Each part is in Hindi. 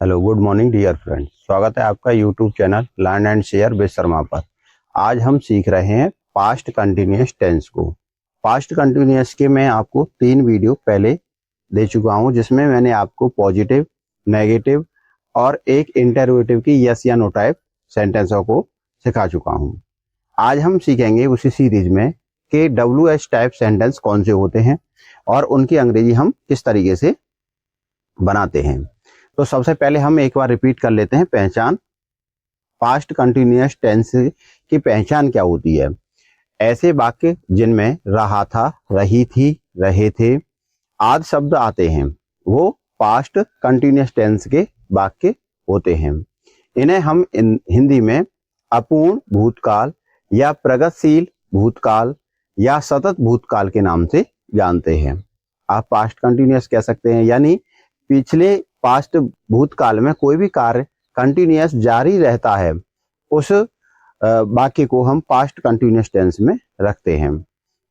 Hello, good morning dear friends. स्वागत है आपका YouTube channel learn and share with Sharma पर। आज हम सीख रहे हैं पास्ट कंटिन्यूअस टेंस को। पास्ट कंटिन्यूअस के मैं आपको 3 वीडियो पहले दे चुका हूं, जिसमें मैंने आपको पॉजिटिव, नेगेटिव और एक इंटरोगेटिव की यस या नो टाइप सेंटेंसों को सिखा चुका हूं। आज हम सीखेंगे उसी सीरीज में कि WH टाइप सेंटेंस कौन से होते हैं और उनकी अंग्रेजी हम किस तरीके से बनाते हैं। तो सबसे पहले हम एक बार रिपीट कर लेते हैं पहचान। पास्ट कंटिन्यूअस टेंस की पहचान क्या होती है? ऐसे वाक्य जिनमें रहा था, रही थी, रहे थे आदि शब्द आते हैं, वो पास्ट कंटिन्यूअस टेंस के वाक्य होते हैं। इन्हें हम हिंदी में अपूर्ण भूतकाल या प्रगतिशील भूतकाल या सतत भूतकाल के नाम से जानते हैं। आप पास्ट कंटिन्यूअस कह सकते हैं, यानी पिछले पास्ट भूतकाल में कोई भी कार्य कंटिन्यूअस जारी रहता है, उस वाक्य को हम पास्ट कंटिन्यूअस टेंस में रखते हैं।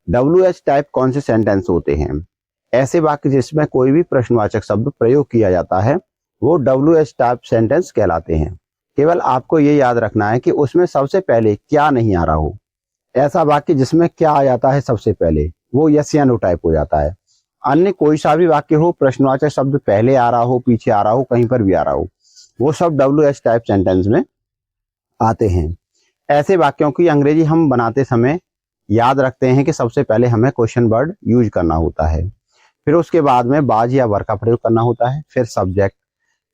WH टाइप कौन से सेंटेंस होते हैं? ऐसे वाक्य जिसमें कोई भी प्रश्नवाचक शब्द प्रयोग किया जाता है, वो WH टाइप सेंटेंस कहलाते हैं। केवल आपको ये याद रखना है कि उसमें सबसे पहले क्या नहीं आ रहा हो। ऐसा वाक्य जिसमें क्या आ जाता है सबसे पहले, वो यस या नो टाइप हो जाता है। अन्य कोई सा भी वाक्य हो, प्रश्नवाचक शब्द पहले आ रहा हो, पीछे आ रहा हो, कहीं पर भी आ रहा हो, वो सब WH टाइप सेंटेंस में आते हैं। ऐसे वाक्यों की अंग्रेजी हम बनाते समय याद रखते हैं कि सबसे पहले हमें क्वेश्चन वर्ड यूज करना होता है, फिर उसके बाद में बाज या वर का प्रयोग करना होता है, फिर सब्जेक्ट,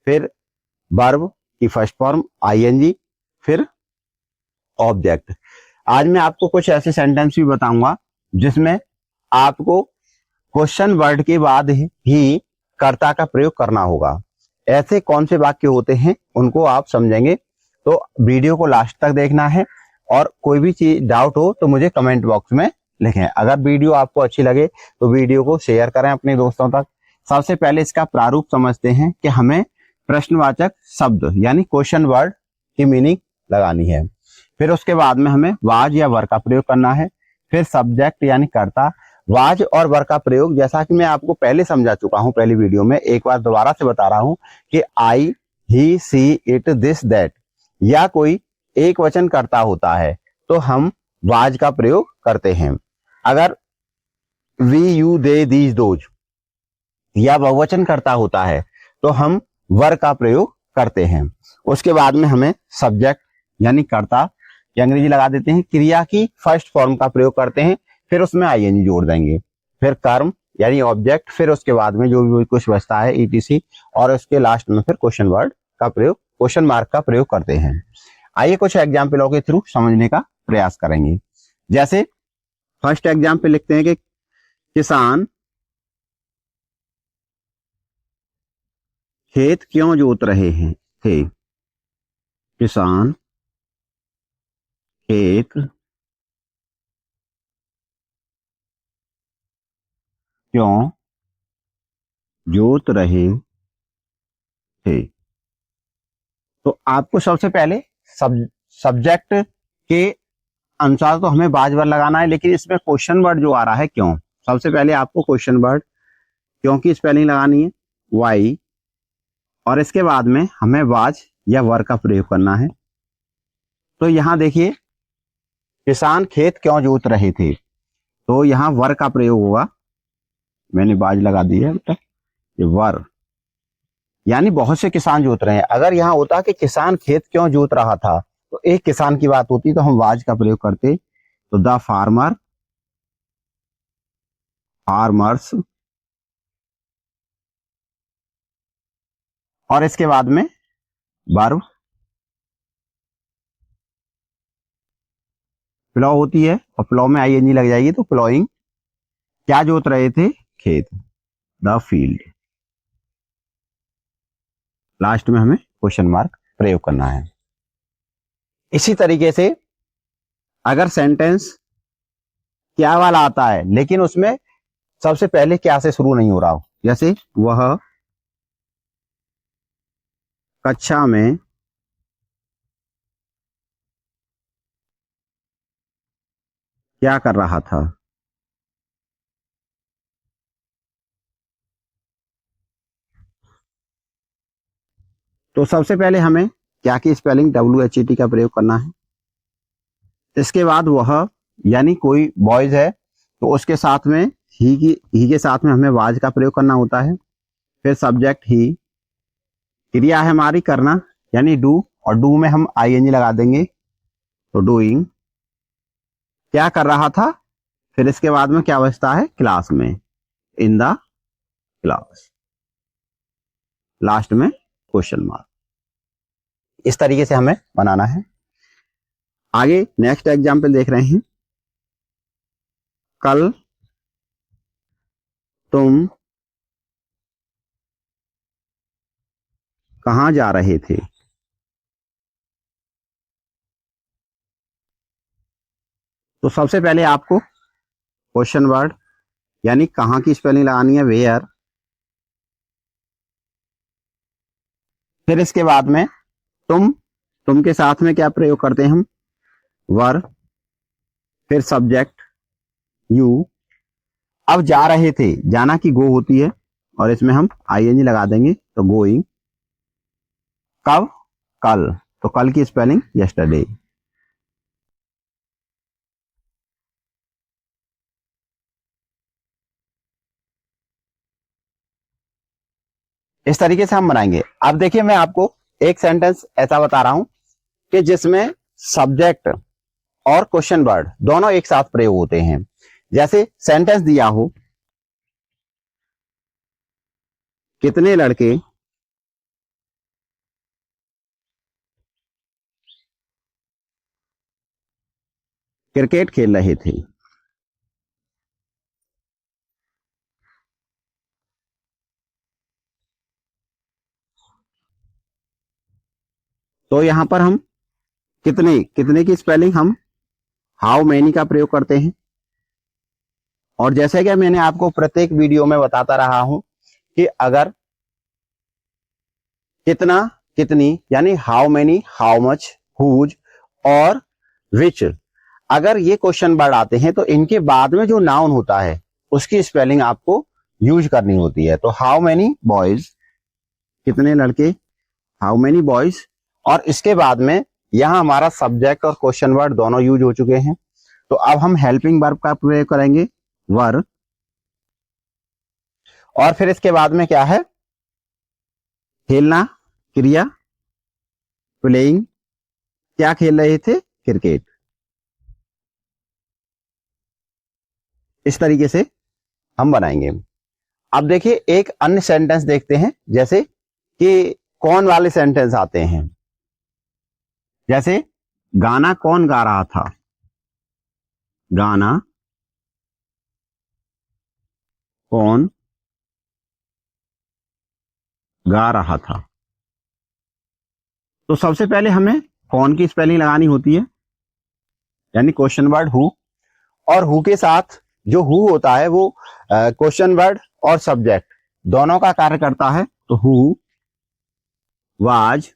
फिर वर्ब की फर्स्ट फॉर्म ING, फिर ऑब्जेक्ट। आज मैं आपको कुछ ऐसे सेंटेंस भी बताऊंगा जिसमें आपको क्वेश्चन वर्ड के बाद ही कर्ता का प्रयोग करना होगा। ऐसे कौन से वाक्य होते हैं उनको आप समझेंगे, तो वीडियो को लास्ट तक देखना है। और कोई भी चीज डाउट हो तो मुझे कमेंट बॉक्स में लिखें। अगर वीडियो आपको अच्छी लगे तो वीडियो को शेयर करें अपने दोस्तों तक। सबसे पहले इसका प्रारूप समझते हैं कि हमें प्रश्नवाचक शब्द यानी क्वेश्चन वर्ड की मीनिंग लगानी है। फिर उसके बाद में हमें वाज या वर का प्रयोग करना है। फिर सब्जेक्ट यानी कर्ता। वाज और वर का प्रयोग जैसा कि मैं आपको पहले समझा चुका हूं पहली वीडियो में, एक बार दोबारा से बता रहा हूं कि आई, ही, सी, इट, दिस, दैट या कोई एक वचन कर्ता होता है तो हम वाज का प्रयोग करते हैं। अगर we, you, they, these, those या बहुवचन कर्ता होता है तो हम वर का प्रयोग करते हैं। उसके बाद में हमें सब्जेक्ट यानी कर्ता की अंग्रेजी लगा देते हैं, क्रिया की फर्स्ट फॉर्म का प्रयोग करते हैं, फिर उसमें ING जोड़ देंगे, फिर कर्म यानी ऑब्जेक्ट, फिर उसके बाद में जो भी कुछ बचता है ETC, और उसके लास्ट में फिर क्वेश्चन वर्ड का प्रयोग, क्वेश्चन मार्क का प्रयोग करते हैं। आइए कुछ एग्जाम्पलों के थ्रू समझने का प्रयास करेंगे। जैसे फर्स्ट एग्जाम्पल लिखते हैं कि किसान खेत क्यों जोत रहे हैं थे। किसान खेत क्यों जोत रहे थे। तो आपको सबसे पहले सब्जेक्ट के अनुसार तो हमें बाजवर लगाना है, लेकिन इसमें क्वेश्चन वर्ड जो आ रहा है क्यों, सबसे पहले आपको क्वेश्चन वर्ड क्यों की स्पेलिंग लगानी है, वाई, और इसके बाद में हमें वाज या वर का प्रयोग करना है। तो यहां देखिए, किसान खेत क्यों जोत रहे थे, तो यहां वर का प्रयोग होगा। मैंने बाज लगा दी है बेटा, ये वर यानी बहुत से किसान जोत रहे हैं। अगर यहाँ होता कि किसान खेत क्यों जोत रहा था तो एक किसान की बात होती, तो हम वाज का प्रयोग करते, तो द फार्मर, फार्मर्स, और इसके बाद में वर्ब प्लॉ होती है, और प्लॉ में ING लग जाएगी, तो प्लॉइंग क्या जोत रहे थे, खेत, द फील्ड। लास्ट में हमें क्वेश्चन मार्क प्रयोग करना है। इसी तरीके से अगर सेंटेंस क्या वाला आता है लेकिन उसमें सबसे पहले क्या से शुरू नहीं हो रहा हो, जैसे वह कक्षा में क्या कर रहा था, तो सबसे पहले हमें क्या की स्पेलिंग WHET का प्रयोग करना है। इसके बाद वह यानी कोई बॉयज है तो उसके साथ में ही के साथ में हमें वाज का प्रयोग करना होता है। फिर सब्जेक्ट ही, क्रिया है हमारी करना यानी डू, और डू में हम ING लगा देंगे तो डूइंग, क्या कर रहा था। फिर इसके बाद में क्या बचता है, क्लास में, इन द क्लास, लास्ट में क्वेश्चन मार्क। इस तरीके से हमें बनाना है। आगे नेक्स्ट एग्जाम्पल देख रहे हैं। कल तुम कहां जा रहे थे। तो सबसे पहले आपको क्वेश्चन वर्ड यानी कहां की स्पेलिंग लगानी है, वेयर। फिर इसके बाद में तुम के साथ में क्या प्रयोग करते हैं हम, वर। फिर सब्जेक्ट यू। अब जा रहे थे, जाना की गो होती है और इसमें हम ING लगा देंगे तो गोइंग। कब, कल, तो कल की स्पेलिंग यस्टरडे। इस तरीके से हम बनाएंगे। अब देखिए मैं आपको एक सेंटेंस ऐसा बता रहा हूं कि जिसमें सब्जेक्ट और क्वेश्चन वर्ड दोनों एक साथ प्रयोग होते हैं। जैसे सेंटेंस दिया हो, कितने लड़के क्रिकेट खेल रहे थे। तो यहां पर हम कितने की स्पेलिंग हम हाउ मैनी का प्रयोग करते हैं। और जैसे कि मैंने आपको प्रत्येक वीडियो में बताता रहा हूं कि अगर कितना, कितनी यानी how many, how much, whose और विच, अगर ये क्वेश्चन वर्ड आते हैं तो इनके बाद में जो नाउन होता है उसकी स्पेलिंग आपको यूज करनी होती है। तो हाउ मैनी बॉयज, कितने लड़के, हाउ मैनी बॉयज, और इसके बाद में यहां हमारा सब्जेक्ट और क्वेश्चन वर्ड दोनों यूज हो चुके हैं। तो अब हम हेल्पिंग वर्ब का प्रयोग करेंगे, वर। और फिर इसके बाद में क्या है, खेलना क्रिया, प्लेइंग, क्या खेल रहे थे, क्रिकेट। इस तरीके से हम बनाएंगे। अब देखिए एक अन्य सेंटेंस देखते हैं, जैसे कि कौन वाले सेंटेंस आते हैं। जैसे गाना कौन गा रहा था, गाना कौन गा रहा था। तो सबसे पहले हमें कौन की स्पेलिंग लगानी होती है यानी क्वेश्चन वर्ड हु, और हु के साथ जो हु होता है वो क्वेश्चन वर्ड और सब्जेक्ट दोनों का कार्य करता है। तो हु वाज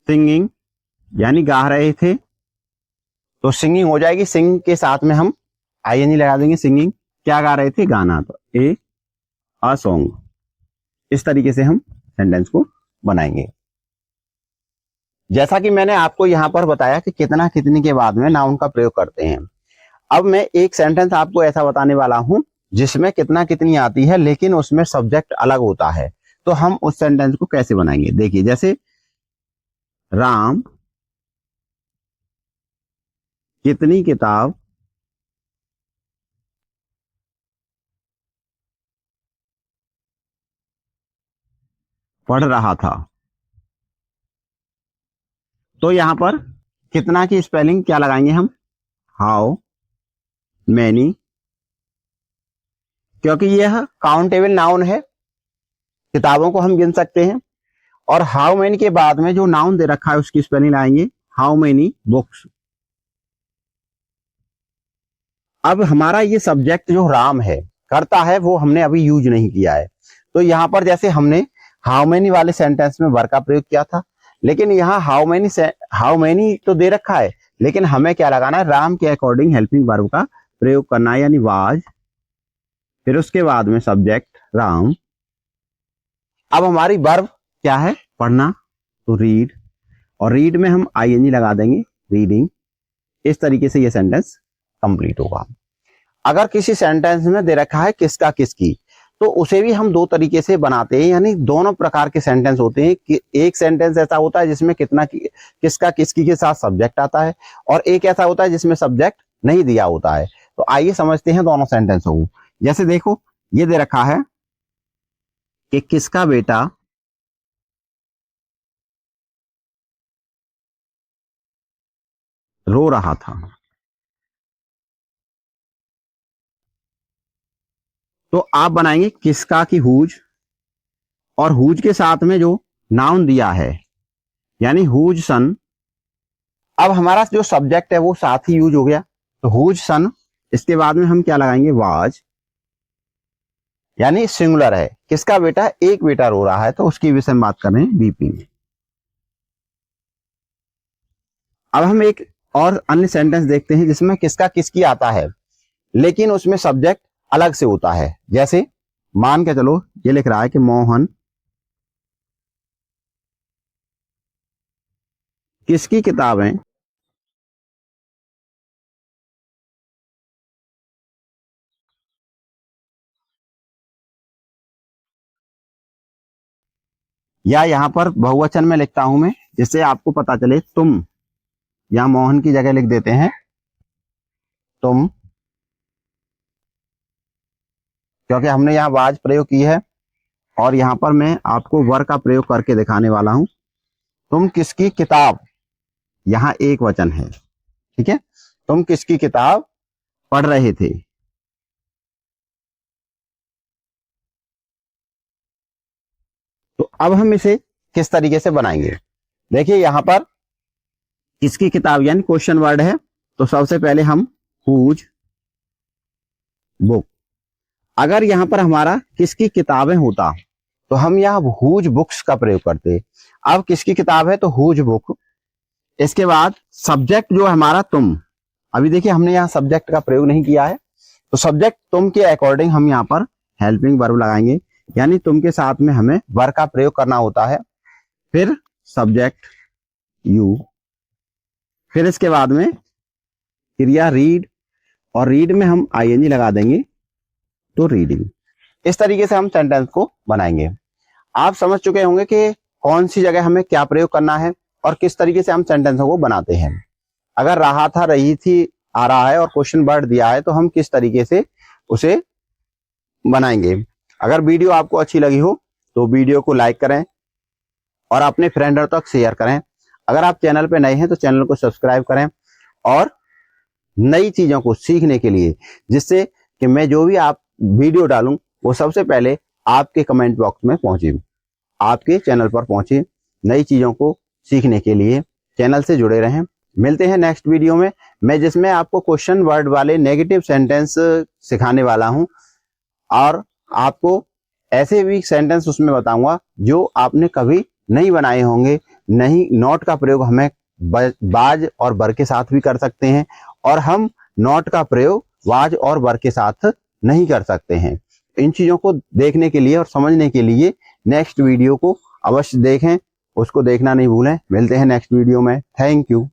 सिंगिंग यानी गा रहे थे, तो सिंगिंग हो जाएगी। सिंगिंग के साथ में हम ING लगा देंगे, सिंगिंग, क्या गा रहे थे, गाना, तो अ सॉन्ग। इस तरीके से हम सेंटेंस को बनाएंगे। जैसा कि मैंने आपको यहां पर बताया कि कितना कितनी के बाद में नाउन का प्रयोग करते हैं। अब मैं एक सेंटेंस आपको ऐसा बताने वाला हूं जिसमें कितना कितनी आती है लेकिन उसमें सब्जेक्ट अलग होता है। तो हम उस सेंटेंस को कैसे बनाएंगे, देखिए। जैसे राम कितनी किताब पढ़ रहा था। तो यहां पर कितना की स्पेलिंग क्या लगाएंगे हम, हाउ मैनी, क्योंकि यह काउंटेबल नाउन है, किताबों को हम गिन सकते हैं। और हाउ मैनी के बाद में जो नाउन दे रखा है उसकी स्पेलिंग लाएंगे, हाउ मैनी बुक्स। अब हमारा ये सब्जेक्ट जो राम है करता है वो हमने अभी यूज नहीं किया है। तो यहां पर जैसे हमने हाउ मैनी वाले सेंटेंस में वर का प्रयोग किया था, लेकिन यहाँ हाउ मैनी तो दे रखा है, लेकिन हमें क्या लगाना है, राम के अकॉर्डिंग हेल्पिंग वर्ब का प्रयोग करना है यानी वाज। फिर उसके बाद में सब्जेक्ट राम। अब हमारी वर्ब क्या है, पढ़ना, तो रीड, और रीड में हम आईएनजी लगा देंगे, रीडिंग। इस तरीके से ये सेंटेंस कंप्लीट होगा। अगर किसी सेंटेंस में दे रखा है किसका किसकी, तो उसे भी हम दो तरीके से बनाते हैं, यानी दोनों प्रकार के सेंटेंस होते हैं कि एक सेंटेंस ऐसा होता है जिसमें किसका किसकी के साथ सब्जेक्ट आता है, और एक ऐसा होता है जिसमें सब्जेक्ट नहीं दिया होता है। तो आइए समझते हैं दोनों सेंटेंसों को। जैसे देखो, ये दे रखा है कि किसका बेटा रो रहा था, तो आप बनाएंगे किसका की हुज, और हुज के साथ में जो नाउन दिया है यानी हुज सन। अब हमारा जो सब्जेक्ट है वो साथ ही यूज हो गया, तो हुज सन। इसके बाद में हम क्या लगाएंगे, वाज, यानी सिंगुलर है, किसका बेटा, एक बेटा रो रहा है, तो उसकी विषय में बात कर रहे हैं, वीपिंग। अब हम एक और अन्य सेंटेंस देखते हैं जिसमें किसका किसकी आता है, लेकिन उसमें सब्जेक्ट अलग से होता है। जैसे मान के चलो, ये लिख रहा है कि मोहन किसकी किताबें या यहां पर बहुवचन में लिखता हूं मैं, जिससे आपको पता चले, तुम, या मोहन की जगह लिख देते हैं तुम, क्योंकि हमने यहाँ वाज प्रयोग की है, और यहां पर मैं आपको वर का प्रयोग करके दिखाने वाला हूं। तुम किसकी किताब, यहां एक वचन है, ठीक है, तुम किसकी किताब पढ़ रहे थे। तो अब हम इसे किस तरीके से बनाएंगे, देखिए यहां पर किसकी किताब यानी क्वेश्चन वर्ड है, तो सबसे पहले हम हुज बुक। अगर यहां पर हमारा किसकी किताबें होता तो हम यहाँ हुज बुक्स का प्रयोग करते। अब किसकी किताब है तो हुज बुक। इसके बाद सब्जेक्ट जो है हमारा तुम, अभी देखिए हमने यहाँ सब्जेक्ट का प्रयोग नहीं किया है, तो सब्जेक्ट तुम के अकॉर्डिंग हम यहाँ पर हेल्पिंग वर्ब लगाएंगे, यानी तुम के साथ में हमें वर्ब का प्रयोग करना होता है। फिर सब्जेक्ट यू, फिर इसके बाद में क्रिया रीड, और रीड में हम आईएनजी लगा देंगे, तो रीडिंग। इस तरीके से हम सेंटेंस को बनाएंगे। आप समझ चुके होंगे कि कौन सी जगह हमें क्या प्रयोग करना है और किस तरीके से हम सेंटेंसों को बनाते हैं। अगर रहा था, रही थी, आ रहा है और क्वेश्चन वर्ड दिया है, तो हम किस तरीके से उसे बनाएंगे। अगर वीडियो आपको अच्छी लगी हो तो वीडियो को लाइक करें और अपने फ्रेंडों तक शेयर करें। अगर आप चैनल पे नए हैं तो चैनल को सब्सक्राइब करें, और नई चीजों को सीखने के लिए, जिससे कि मैं जो भी आप वीडियो डालूं वो सबसे पहले आपके कमेंट बॉक्स में पहुंचे, आपके चैनल पर पहुंचे। नई चीजों को सीखने के लिए चैनल से जुड़े रहें। मिलते हैं नेक्स्ट वीडियो में, मैं जिसमें आपको क्वेश्चन वर्ड वाले नेगेटिव सेंटेंस सिखाने वाला हूं, और आपको ऐसे भी सेंटेंस उसमें बताऊंगा जो आपने कभी नहीं बनाए होंगे। नहीं, नॉट का प्रयोग हमें बाज और बर के साथ भी कर सकते हैं, और हम नॉट का प्रयोग वाज और वर के साथ नहीं कर सकते हैं। इन चीजों को देखने के लिए और समझने के लिए नेक्स्ट वीडियो को अवश्य देखें, उसको देखना नहीं भूलें। मिलते हैं नेक्स्ट वीडियो में। Thank you.